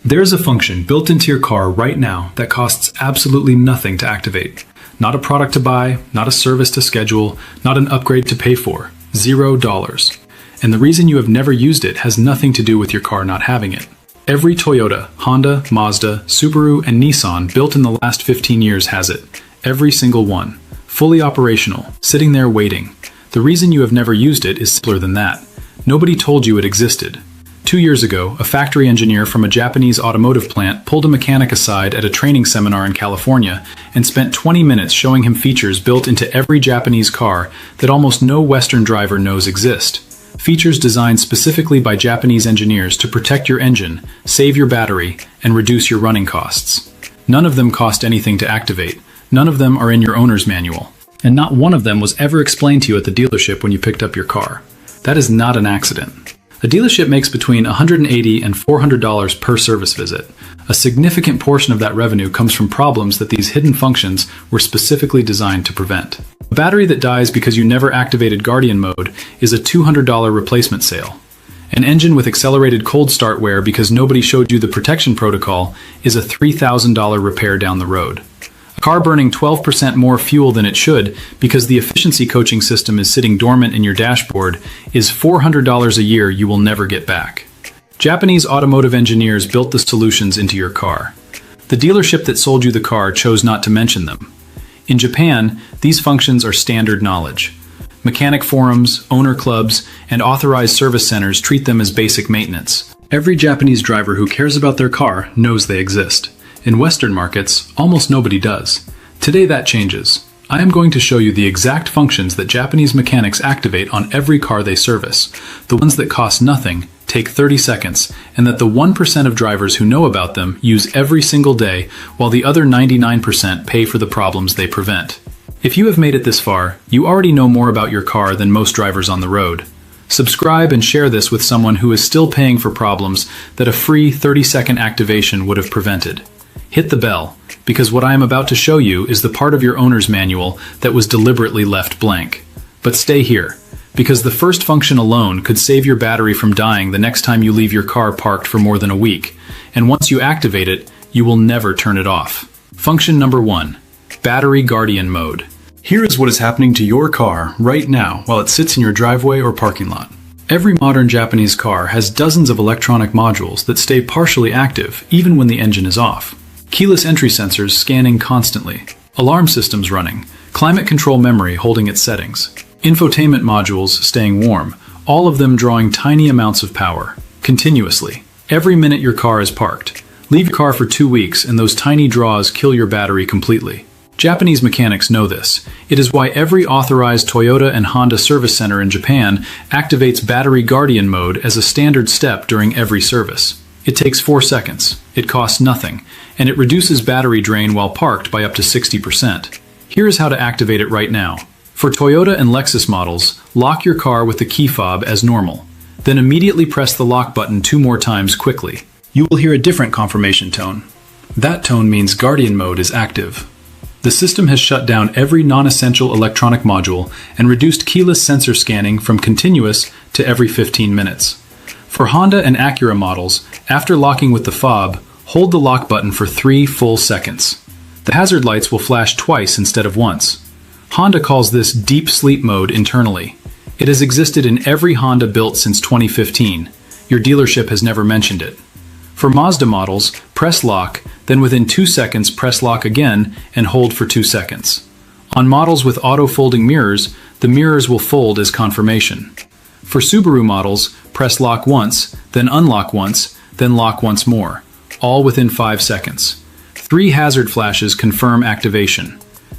There's a function built into your car right now that costs absolutely nothing to activate. Not a product to buy, not a service to schedule, not an upgrade to pay for. $0. And the reason you have never used it has nothing to do with your car not having it. Every Toyota, Honda, Mazda, Subaru, and Nissan built in the last 15 years has it. Every single one. Fully operational, sitting there waiting. The reason you have never used it is simpler than that. Nobody told you it existed. 2 years ago, a factory engineer from a Japanese automotive plant pulled a mechanic aside at a training seminar in California and spent 20 minutes showing him features built into every Japanese car that almost no Western driver knows exist. Features designed specifically by Japanese engineers to protect your engine, save your battery, and reduce your running costs. None of them cost anything to activate. None of them are in your owner's manual. And not one of them was ever explained to you at the dealership when you picked up your car. That is not an accident. A dealership makes between $180 and $400 per service visit. A significant portion of that revenue comes from problems that these hidden functions were specifically designed to prevent. A battery that dies because you never activated Guardian mode is a $200 replacement sale. An engine with accelerated cold start wear because nobody showed you the protection protocol is a $3,000 repair down the road. A car burning 12% more fuel than it should because the efficiency coaching system is sitting dormant in your dashboard is $400 a year you will never get back. Japanese automotive engineers built the solutions into your car. The dealership that sold you the car chose not to mention them. In Japan, these functions are standard knowledge. Mechanic forums, owner clubs, and authorized service centers treat them as basic maintenance. Every Japanese driver who cares about their car knows they exist. In Western markets, almost nobody does. Today that changes. I am going to show you the exact functions that Japanese mechanics activate on every car they service, the ones that cost nothing, take 30 seconds, and that the 1% of drivers who know about them use every single day, while the other 99% pay for the problems they prevent. If you have made it this far, you already know more about your car than most drivers on the road. Subscribe and share this with someone who is still paying for problems that a free 30-second activation would have prevented. Hit the bell, because what I am about to show you is the part of your owner's manual that was deliberately left blank. But stay here, because the first function alone could save your battery from dying the next time you leave your car parked for more than a week, and once you activate it, you will never turn it off. Function number 1, Battery Guardian Mode. Here is what is happening to your car right now while it sits in your driveway or parking lot. Every modern Japanese car has dozens of electronic modules that stay partially active even when the engine is off. Keyless entry sensors scanning constantly, alarm systems running, climate control memory holding its settings, infotainment modules staying warm, all of them drawing tiny amounts of power, continuously, every minute your car is parked. Leave your car for 2 weeks and those tiny draws kill your battery completely. Japanese mechanics know this. It is why every authorized Toyota and Honda service center in Japan activates Battery Guardian mode as a standard step during every service. It takes 4 seconds, it costs nothing, and it reduces battery drain while parked by up to 60%. Here is how to activate it right now. For Toyota and Lexus models, lock your car with the key fob as normal. Then immediately press the lock button 2 more times quickly. You will hear a different confirmation tone. That tone means Guardian mode is active. The system has shut down every non-essential electronic module and reduced keyless sensor scanning from continuous to every 15 minutes. For Honda and Acura models, after locking with the fob, hold the lock button for 3 full seconds. The hazard lights will flash twice instead of once. Honda calls this deep sleep mode internally. It has existed in every Honda built since 2015. Your dealership has never mentioned it. For Mazda models, press lock, then within 2 seconds press lock again and hold for 2 seconds. On models with auto-folding mirrors, the mirrors will fold as confirmation. For Subaru models, press lock once, then unlock once, then lock once more, all within 5 seconds. 3 hazard flashes confirm activation.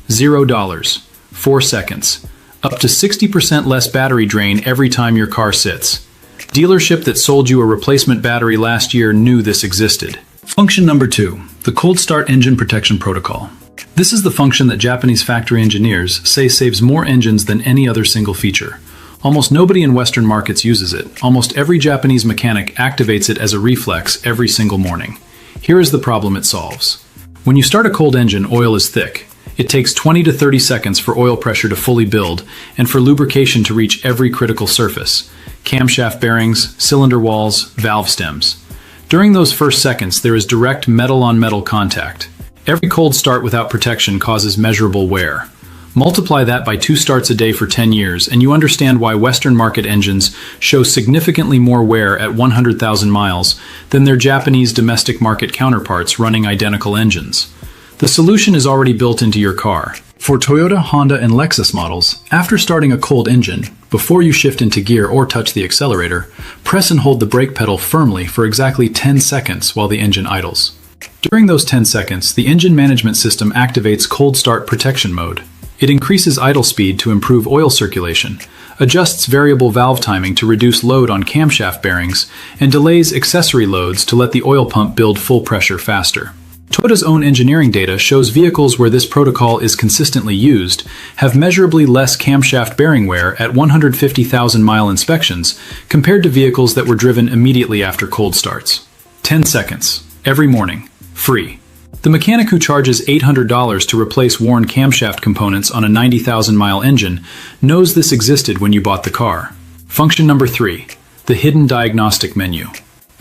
$0, 4 seconds, up to 60% less battery drain every time your car sits. Dealership that sold you a replacement battery last year knew this existed. Function number 2, the cold start engine protection protocol. This is the function that Japanese factory engineers say saves more engines than any other single feature. Almost nobody in Western markets uses it. Almost every Japanese mechanic activates it as a reflex every single morning. Here is the problem it solves. When you start a cold engine, oil is thick. It takes 20 to 30 seconds for oil pressure to fully build and for lubrication to reach every critical surface: camshaft bearings, cylinder walls, valve stems. During those first seconds, there is direct metal-on-metal contact. Every cold start without protection causes measurable wear. Multiply that by 2 starts a day for 10 years, and you understand why Western market engines show significantly more wear at 100,000 miles than their Japanese domestic market counterparts running identical engines. The solution is already built into your car. For Toyota, Honda, and Lexus models, after starting a cold engine, before you shift into gear or touch the accelerator, press and hold the brake pedal firmly for exactly 10 seconds while the engine idles. During those 10 seconds, the engine management system activates cold start protection mode. It increases idle speed to improve oil circulation, adjusts variable valve timing to reduce load on camshaft bearings, and delays accessory loads to let the oil pump build full pressure faster. Toyota's own engineering data shows vehicles where this protocol is consistently used have measurably less camshaft bearing wear at 150,000-mile inspections compared to vehicles that were driven immediately after cold starts. 10 seconds. Every morning. Free. The mechanic who charges $800 to replace worn camshaft components on a 90,000-mile engine knows this existed when you bought the car. Function number 3. The hidden diagnostic menu.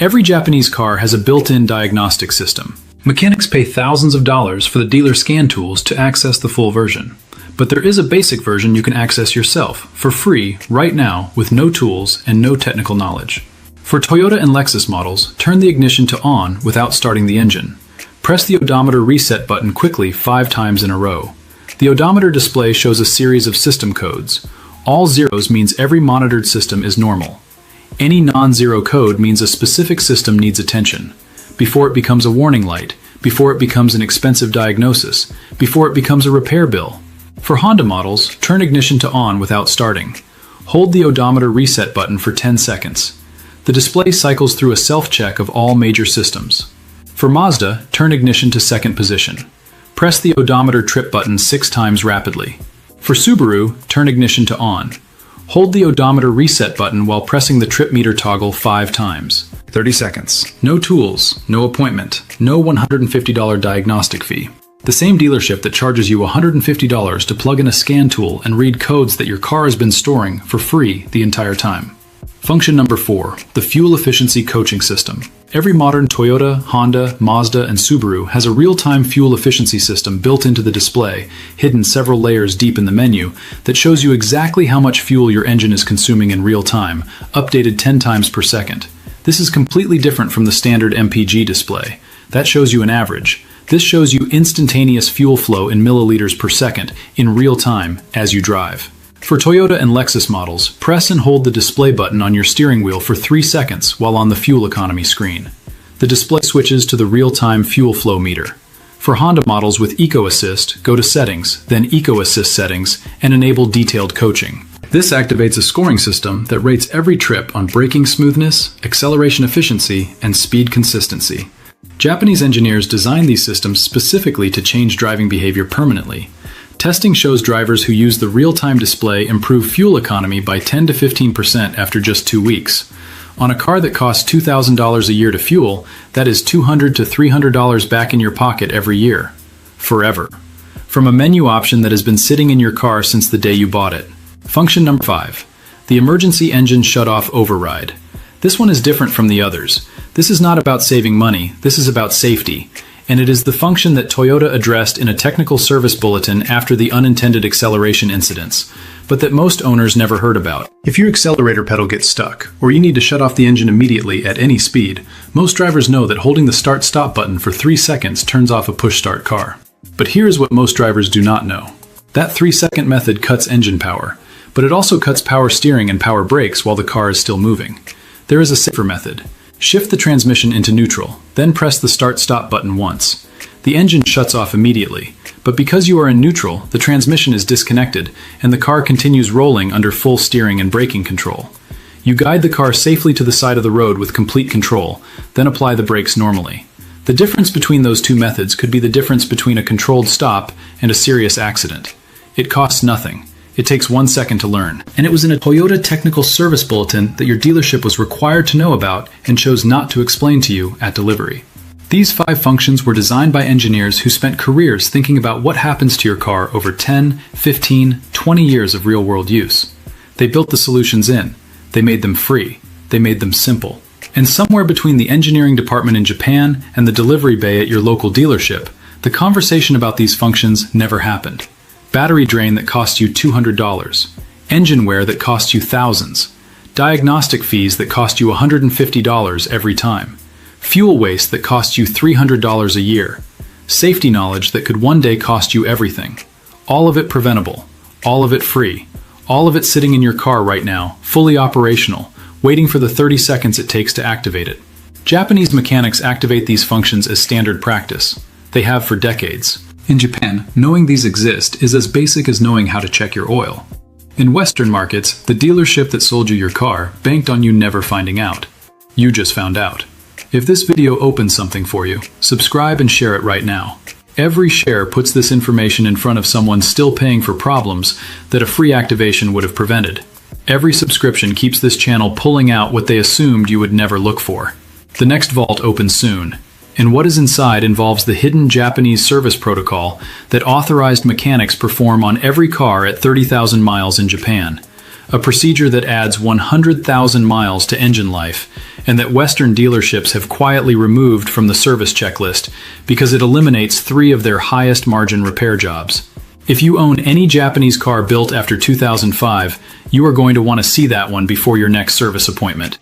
Every Japanese car has a built-in diagnostic system. Mechanics pay thousands of dollars for the dealer scan tools to access the full version. But there is a basic version you can access yourself, for free, right now, with no tools and no technical knowledge. For Toyota and Lexus models, turn the ignition to on without starting the engine. Press the odometer reset button quickly 5 times in a row. The odometer display shows a series of system codes. All zeros means every monitored system is normal. Any non-zero code means a specific system needs attention. Before it becomes a warning light, before it becomes an expensive diagnosis, before it becomes a repair bill. For Honda models, turn ignition to on without starting. Hold the odometer reset button for 10 seconds. The display cycles through a self-check of all major systems. For Mazda, turn ignition to second position. Press the odometer trip button 6 times rapidly. For Subaru, turn ignition to on. Hold the odometer reset button while pressing the trip meter toggle 5 times. 30 seconds. No tools, no appointment, no $150 diagnostic fee. The same dealership that charges you $150 to plug in a scan tool and read codes that your car has been storing for free the entire time. Function number 4, the fuel efficiency coaching system. Every modern Toyota, Honda, Mazda, and Subaru has a real-time fuel efficiency system built into the display, hidden several layers deep in the menu, that shows you exactly how much fuel your engine is consuming in real time, updated 10 times per second. This is completely different from the standard MPG display. That shows you an average. This shows you instantaneous fuel flow in milliliters per second in real time as you drive. For Toyota and Lexus models, press and hold the display button on your steering wheel for 3 seconds while on the fuel economy screen. The display switches to the real-time fuel flow meter. For Honda models with Eco Assist, go to Settings, then Eco Assist Settings, and enable detailed coaching. This activates a scoring system that rates every trip on braking smoothness, acceleration efficiency, and speed consistency. Japanese engineers designed these systems specifically to change driving behavior permanently. Testing shows drivers who use the real-time display improve fuel economy by 10 to 15% after just 2 weeks. On a car that costs $2,000 a year to fuel, that is $200 to $300 back in your pocket every year. Forever. From a menu option that has been sitting in your car since the day you bought it. Function number 5. The emergency engine shutoff override. This one is different from the others. This is not about saving money, this is about safety. And it is the function that Toyota addressed in a technical service bulletin after the unintended acceleration incidents, but that most owners never heard about. If your accelerator pedal gets stuck, or you need to shut off the engine immediately at any speed, most drivers know that holding the start-stop button for 3 seconds turns off a push-start car. But here is what most drivers do not know. That 3-second method cuts engine power, but it also cuts power steering and power brakes while the car is still moving. There is a safer method. Shift the transmission into neutral, then press the start-stop button once. The engine shuts off immediately, but because you are in neutral, the transmission is disconnected, and the car continues rolling under full steering and braking control. You guide the car safely to the side of the road with complete control, then apply the brakes normally. The difference between those two methods could be the difference between a controlled stop and a serious accident. It costs nothing. It takes 1 second to learn. And it was in a Toyota technical service bulletin that your dealership was required to know about and chose not to explain to you at delivery. These 5 functions were designed by engineers who spent careers thinking about what happens to your car over 10, 15, 20 years of real-world use. They built the solutions in. They made them free. They made them simple. And somewhere between the engineering department in Japan and the delivery bay at your local dealership, the conversation about these functions never happened. Battery drain that cost you $200. Engine wear that cost you thousands. Diagnostic fees that cost you $150 every time. Fuel waste that cost you $300 a year. Safety knowledge that could one day cost you everything. All of it preventable. All of it free. All of it sitting in your car right now, fully operational, waiting for the 30 seconds it takes to activate it. Japanese mechanics activate these functions as standard practice. They have for decades. In Japan, knowing these exist is as basic as knowing how to check your oil. In Western markets, the dealership that sold you your car banked on you never finding out. You just found out. If this video opens something for you, subscribe and share it right now. Every share puts this information in front of someone still paying for problems that a free activation would have prevented. Every subscription keeps this channel pulling out what they assumed you would never look for. The next vault opens soon, and what is inside involves the hidden Japanese service protocol that authorized mechanics perform on every car at 30,000 miles in Japan, a procedure that adds 100,000 miles to engine life, and that Western dealerships have quietly removed from the service checklist because it eliminates 3 of their highest margin repair jobs. If you own any Japanese car built after 2005, you are going to want to see that one before your next service appointment.